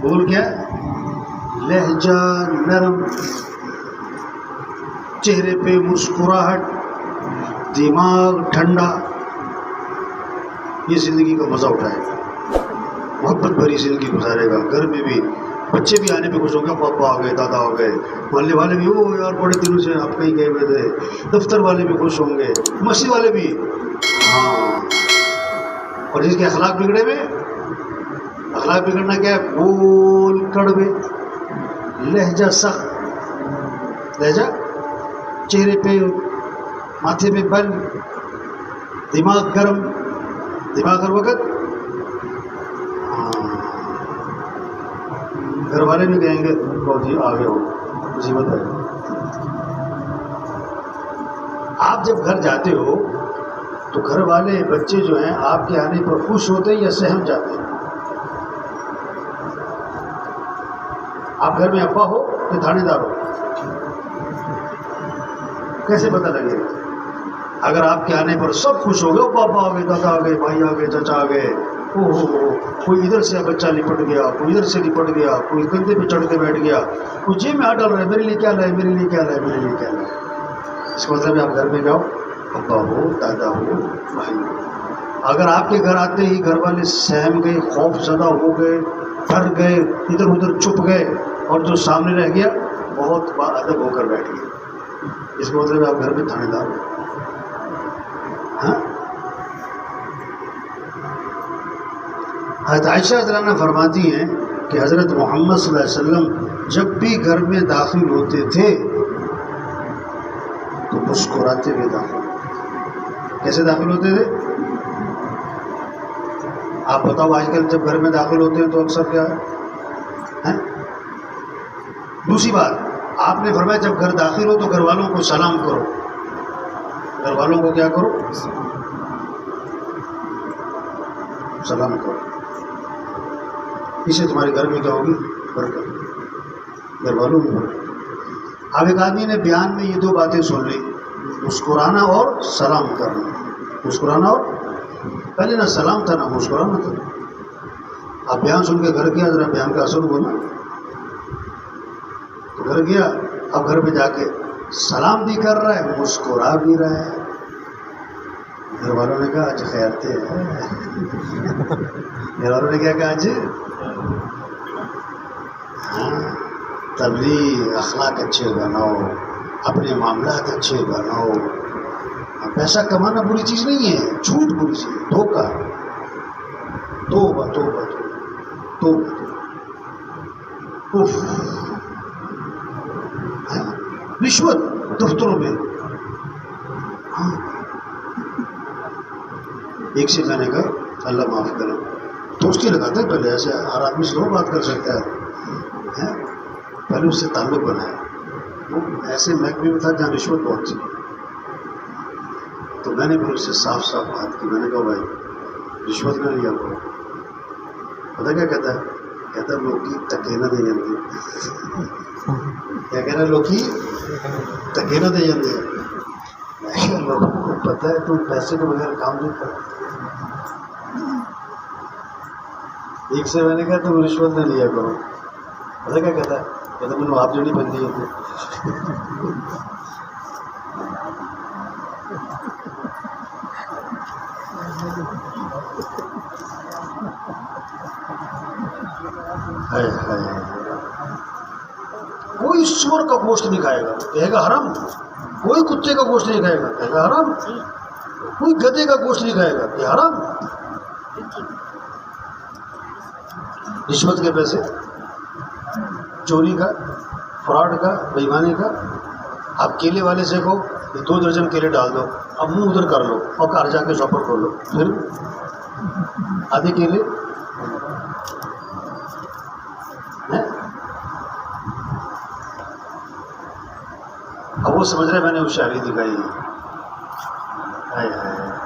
بول کیا لہجہ نرم، چہرے پہ مسکراہٹ، دماغ ٹھنڈا، یہ زندگی کا مزہ اٹھائے گا، محبت بھری زندگی گزارے گا. گھر میں بھی بچے بھی آنے پہ خوش ہوں گے، پاپا آ گئے، دادا آ گئے، محلے والے بھی او یار بڑے دنوں سے آپ کہیں گئے ہوئے تھے، دفتر والے بھی خوش ہوں گے، مسجد والے بھی. ہاں، اور جس کے اخلاق بگڑے ہوئے، اخلاق بگڑنا کیا ہے؟ بول کڑوے، لہجہ سخت، لہجہ چہرے پہ ماتھے پہ بل، دماغ گرم، دماغ ہر وقت. گھر والے بھی کہیں گے جی آگے ہو، مصیبت ہے. آپ جب گھر جاتے ہو تو گھر والے بچے جو ہیں آپ کے آنے پر خوش ہوتے ہیں یا سہم جاتے ہیں؟ آپ گھر میں ابا ہو کہ تھانے دار ہو، کیسے پتہ لگے گا؟ اگر آپ کے آنے پر سب خوش ہو گئے، پاپا آ گئے، دادا آ گئے، بھائی آ گئے، چچا آ گئے، او ہو، کوئی ادھر سے بچہ لپٹ گیا، کوئی ادھر سے لپٹ گیا، کوئی کندھے پہ چڑھ کے بیٹھ گیا، کوئی جیب میں ہاتھ ڈال رہا ہے، میرے لیے کیا لائے، میرے لیے کیا لائے، میرے لیے کیا لائے. اس کا مطلب ہے آپ گھر میں جاؤ، ابا ہو، دادا ہو، بھائی ہو. اگر آپ کے گھر آتے ہی گھر والے سہم گئے، خوف زدہ ہو گئے، ڈر گئے، ادھر ادھر چھپ گئے، اور جو سامنے رہ گیا بہت با ادب ہو کر بیٹھ گئے، اس کا مطلب ہے آپ گھر میں تھانے دار ہو. ہاں، حضرت عائشہ رضی اللہ عنہا فرماتی ہیں کہ حضرت محمد صلی اللہ علیہ وسلم جب بھی گھر میں داخل ہوتے تھے تو مسکراتے ہوئے داخل ہوتے. کیسے داخل ہوتے تھے؟ آپ بتاؤ، آج کل جب گھر میں داخل ہوتے ہیں تو اکثر کیا ہے؟ دوسری بات، آپ نے فرمایا جب گھر داخل ہو تو گھر والوں کو سلام کرو. گھر والوں کو کیا کرو؟ سلام کرو. اس سے تمہارے گھر میں کیا ہوگی؟ برکت، گھر والوں میں برکت. اب ایک آدمی نے بیان میں یہ دو باتیں سن لی، مسکرانا اور سلام کرنا. مسکرانا اور، پہلے نہ سلام تھا نہ مسکرانا تھا. اب بیان سن کے گھر گیا، ذرا بیان کا اثر ہوا نا، تو گھر گیا، اب گھر پہ جا کے سلام بھی کر رہا ہے، مسکرا بھی رہا ہے. گھر والوں نے کہا آج خیرتے ہیں. گھر والوں نے کیا کہا؟ آج تبلیغ، اخلاق اچھے بناؤ، اپنے معاملات اچھے بناؤ. پیسہ کمانا بری چیز نہیں ہے، جھوٹ بری چیز ہے، دھوکہ، توبہ توبہ توبہ. رشوت دفتروں میں. ایک سے میں نے کہا اللہ معاف کرے، دوستی لگاتا ہے پہلے، ایسے ہر آدمی سے بات کر سکتا ہے، پہلے اس سے تعلق بنایا. وہ ایسے محکمے میں تھا جہاں رشوت بہت تھی، تو میں نے پھر اس سے صاف صاف بات کی. میں نے کہا بھائی رشوت نہ لیا کرو. پتہ کیا کہتا ہے؟ کہتا ہے لوکی تکے نہ دے جاتے. کیا کہہ رہا ہے؟ لوکی تکے نہ دے جاتے. لوگوں کو پتہ ہے تو پیسے کے بغیر کام نہیں کرتا. ایک سے میں نے کہا تم رشوت نہ لیا کرو. پتہ کیا کہتا ہے؟ کہتا میں نے آپ جڑی بن دی ہے. کوئی سور کا گوشت نہیں کھائے گا، کہے گا حرام. کوئی کتے کا گوشت نہیں کھائے گا، کہے گا حرام. کوئی گدھے کا گوشت نہیں کھائے گا، کہ حرام. رشوت کے پیسے، چوری کا، فراڈ کا، بے ایمانی کا. آپ کیلے والے سے کہو کہ 2 درجن کیلے ڈال دو، اب منہ ادھر کر لو اور گھر جا کے شاپر کھول لو، پھر آدھے کیلے اب وہ سمجھ رہے میں نے وہ شاعری دکھائی.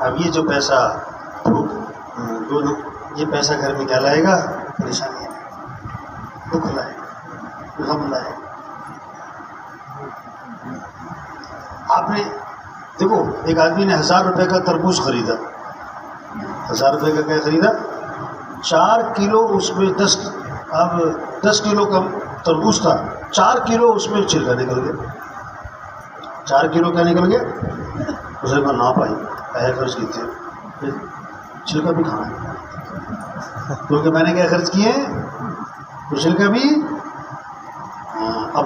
اب یہ جو پیسہ یہ پیسہ گھر میں کیا لائے گا؟ پریشانی ہے، دکھ لائے، غم لائے. آپ نے دیکھو ایک آدمی نے 1000 روپے کا تربوز خریدا. 1000 روپے کا کیا خریدا؟ 4 کلو اس میں 10 اب 10 کلو کا تربوز تھا، 4 کلو اس میں چھلکا نکل گیا، 4 کلو کیا نکل گیا؟ اس نے کہا نہ بھائی پیسے خرچ کیے تھے، چھلکا بھی کھانا ہے کیونکہ میں نے کیا خرچ کیے تو چھلکا بھی۔ اب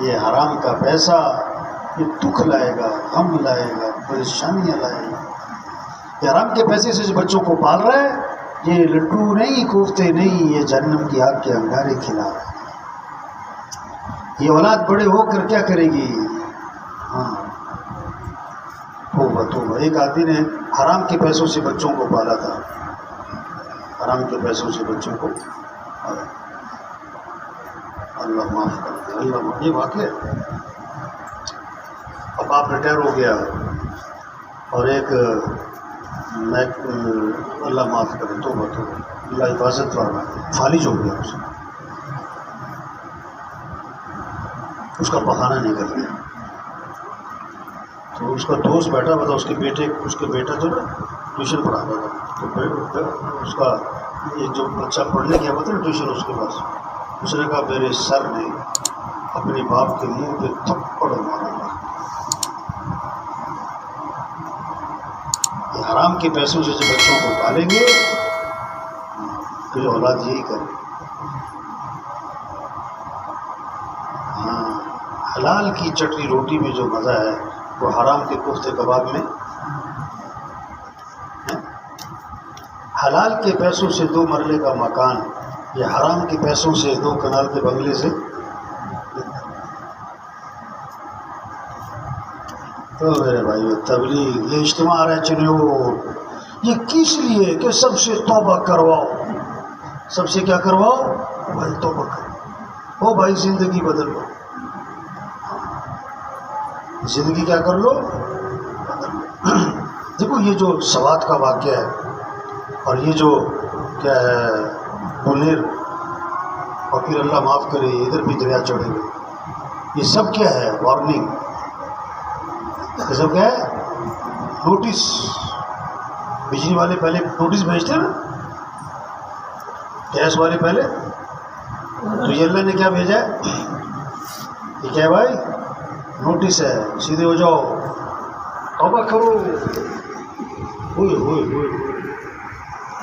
یہ حرام کا پیسہ یہ دکھ لائے گا، غم لائے گا، پریشانیاں لائے گا۔ یہ حرام کے پیسے سے بچوں کو پال رہا ہے، یہ لڈو نہیں، کوفتے نہیں، یہ جہنم کی آگ کے انگارے کھلا رہا ہے۔ یہ اولاد بڑے ہو کر کیا کرے گی؟ ہاں توبہ توبہ۔ ایک آدمی نے حرام کے پیسوں سے بچوں کو پالا تھا، حرام کے پیسوں سے بچوں کو پالا۔ اللہ معاف کر دے، اللہ معاف۔ یہ واقعہ ہے۔ اب آپ ریٹائر ہو گیا اور ایک اللہ معاف کرے، توبہ توبہ، اللہ حفاظت فرمائے، فالج ہو گیا، اس کا بہانہ نکل گیا۔ تو اس کا دوست بیٹھا ہوا تھا، اس کے بیٹا جو نا ٹیوشن پڑھاتا تھا، تو اس کا یہ جو بچہ پڑھنے گیا ہوا تھا نا ٹیوشن اس کے پاس، اس نے کہا میرے سر نے اپنے باپ کے منہ پہ تھپڑ مارا۔ یہ حرام کے پیسوں سے جو بچوں کو پالیں گے پھر اولاد یہی کرے۔ ہاں، حلال کی چٹنی روٹی میں جو مزہ ہے وہ حرام کے کوفتے کباب میں۔ حلال کے پیسوں سے 2 مرلے کا مکان، یہ حرام کے پیسوں سے 2 کنال کے بنگلے سے۔ تو میرے بھائیو، تبلیغ یہ اجتماع آ رہا ہے چنیو، یہ کس لیے کہ سب سے توبہ کرواؤ، سب سے کیا کرواؤ بھائی؟ توبہ کرو، او بھائی زندگی بدل لو، زندگی کیا کر لو، بدل لو۔ دیکھو یہ جو سوات کا واقعہ ہے اور یہ جو کیا ہے بلیر، اور پھر اللہ معاف کرے ادھر بھی دریا چڑھے ہوئے، یہ سب کیا ہے؟ وارننگ۔ یہ سب کیا ہے؟ نوٹس۔ بجلی والے پہلے نوٹس بھیجتے ہیں نا، گیس والے پہلے، تو یہ اللہ نے کیا بھیجا ہے؟ یہ کیا ہے بھائی؟ نوٹس ہے، سیدھے ہو جاؤ، توبہ کرو۔ ہوئے ہوئے ہوئے،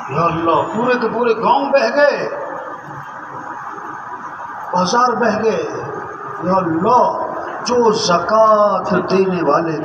یا اللہ، پورے کے پورے گاؤں بہہ گئے، بازار بہہ گئے۔ یا اللہ، جو زکوٰۃ دینے والے